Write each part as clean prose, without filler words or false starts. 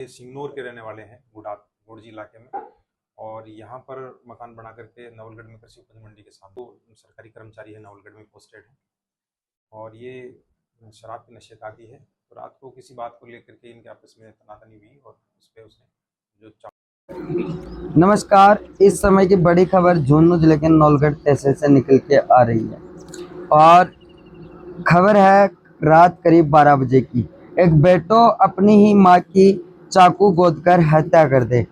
ये सिंगनौर के रहने वाले हैं, गुड़जी इलाके में। और यहाँ पर मकान बना करके नवलगढ़ में कृषि उपज मंडी के सामने तो सरकारी कर्मचारी है, नवलगढ़ में पोस्टेड है। और ये शराब के नशे का आदी है। तो रात को किसी बात को लेकर के इनके आपस में तनातनी हुई और उस पर उसने जो नमस्कार, इस समय की बड़ी खबर झुंझुनू जिले के नवलगढ़ तहसील से निकल के आ रही है और खबर है रात करीब 12 बजे की। एक बेटो अपनी ही मां की चाकू गोदकर हत्या कर दे।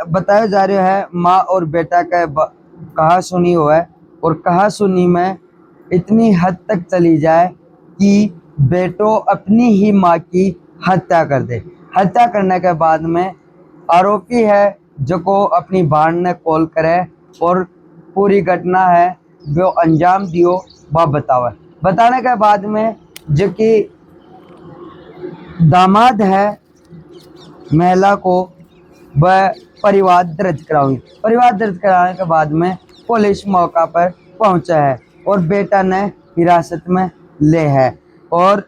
बताया जा रहा है मां और बेटा का कहा सुनी हुआ है और कहा सुनी में इतनी हद तक चली जाए कि बेटो अपनी ही मां की हत्या कर दे। हत्या करने के बाद में आरोपी है जो को अपनी बहन ने कॉल करे और पूरी घटना है जो अंजाम दियो वह बतावे। बताने के बाद में जो कि दामाद है महिला को वह परिवार दर्ज कराई। परिवार दर्ज कराने के बाद में पुलिस मौका पर पहुंचा है और बेटा ने हिरासत में ले है। और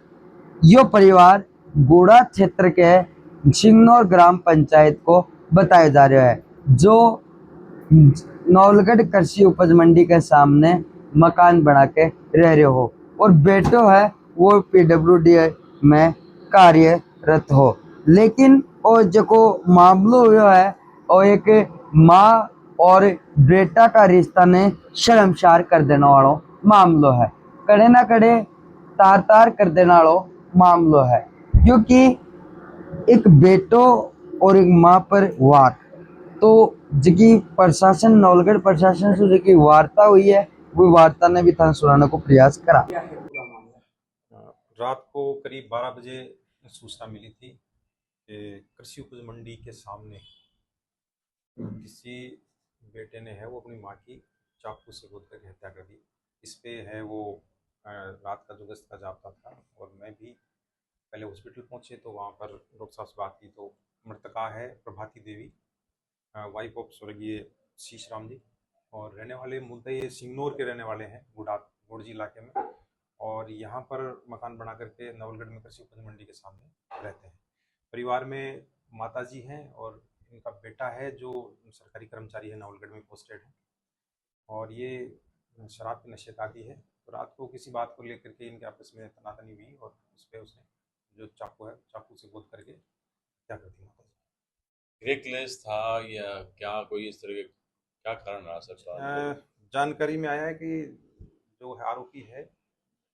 यो परिवार गोड़ा क्षेत्र के सिंगनौर ग्राम पंचायत को बताया जा रहा है, जो नवलगढ़ कृषि उपज मंडी के सामने मकान बना के रह रहे हो और बेटो है वो पीडब्ल्यूडी में कार्यरत हो। लेकिन और जो मामलो हुआ है और एक माँ और बेटा का रिश्ता ने शर्मसार कर देने वालों मामलो है, कड़े ना कड़े तार तार कर देने वालों मामलो है। क्योंकि एक बेटो और एक माँ पर वार, तो जी प्रशासन नवलगढ़ प्रशासन से जी वार्ता हुई है, वो वार्ता ने भी था सुनाने को प्रयास करा। रात को करीब 12 बजे सूचना मिली थी कि कृषि उपज मंडी के सामने किसी बेटे ने है वो अपनी माँ की चाकू से गोद करके हत्या कर दी। इस पे है वो रात का जो गश्त का जाब्ता था और मैं भी पहले हॉस्पिटल पहुंचे तो वहाँ पर डॉक्टर साहब से बात की तो मृतका है प्रभाती देवी, वाइफ ऑफ स्वर्गीय शीश राम जी, और रहने वाले मूलतः ये सिंगनौर के रहने वाले हैं, गुड़जी इलाके में। और यहाँ पर मकान बना करके नवलगढ़ में कृषि उपज मंडी के सामने रहते हैं। परिवार में माताजी हैं और इनका बेटा है जो सरकारी कर्मचारी है, नवलगढ़ में पोस्टेड है। और ये शराब के नशे का आदी है। तो रात को किसी बात को लेकर के इनके आपस में तनातनी हुई और उस पर उसने जो चाकू है चाकू से गोद करके क्या कर दी माताजी। गृह क्लेश था या क्या, कोई इस तरह के क्या कारण रहा सर? जानकारी में आया है कि जो है आरोपी है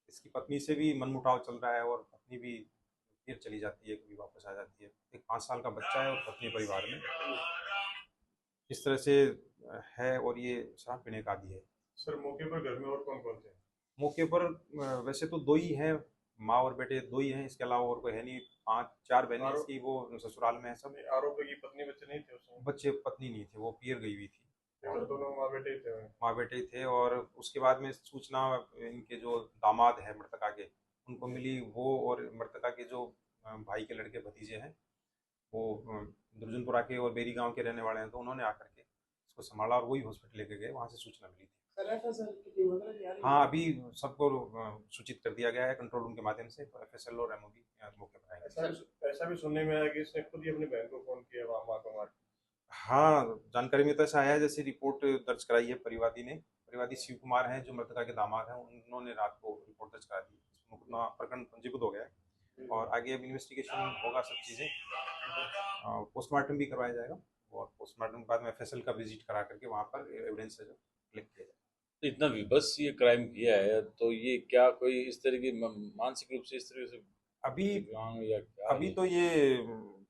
इसकी पत्नी से भी मनमुटाव चल रहा है और पत्नी भी फिर चली जाती है, कभी वापस आ जाती है। एक 5 साल का बच्चा है और पत्नी परिवार में इस तरह से है और ये शराब पीने का आदी है। सर मौके पर घर में और कौन कौन थे? मौके पर वैसे तो 2 ही हैं, माँ और बेटे 2 ही हैं, इसके अलावा और कोई है नहीं। 5-4 बहनें इसकी वो ससुराल में है सब। आरोपी की पत्नी बच्चे नहीं थे उसमें? बच्चे पत्नी नहीं थे, वो पियर गई हुई थी। और दोनों माँ बेटे ही थे? माँ बेटे ही थे। और उसके बाद में सूचना इनके जो दामाद है मृतका के उनको मिली, वो और मृतका के जो भाई के लड़के भतीजे हैं वो दुर्जनपुरा के और बेरी गांव के रहने वाले हैं, तो उन्होंने आकर के इसको संभाला और वही हॉस्पिटल लेके गए, वहाँ से सूचना मिली थी। हाँ, अभी सबको सूचित कर दिया गया है कंट्रोल रूम के माध्यम से, तो FSL और MOB मौके पर आएंगे। ऐसा भी सुनने में आया कि इसने खुद ही अपनी बहन को फोन किया वहाँ माँ को मार। हाँ, जानकारी में तो ऐसा आया है, जैसे रिपोर्ट दर्ज कराई है परिवादी ने। परिवादी शिव कुमार हैं जो मृतका के दामाद हैं, उन्होंने रात को रिपोर्ट दर्ज करा दी। मुकदमा प्रकरण पंजीबद्ध हो गया है और आगे अब इन्वेस्टिगेशन होगा, सब चीज़ें पोस्टमार्टम भी करवाया जाएगा और पोस्टमार्टम के बाद में FSL का विजिट करा करके वहाँ पर एविडेंस जो कलेक्ट किया जाएगा। तो इतना विभत्स ये क्राइम किया है, तो ये क्या कोई इस तरह की मानसिक रूप से इस तरह से अभी या क्या? अभी तो ये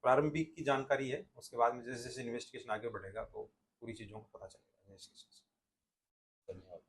प्रारंभिक की जानकारी है, उसके बाद में जैसे जैसे इन्वेस्टिगेशन आगे बढ़ेगा तो पूरी चीज़ों को पता चलेगा। धन्यवाद।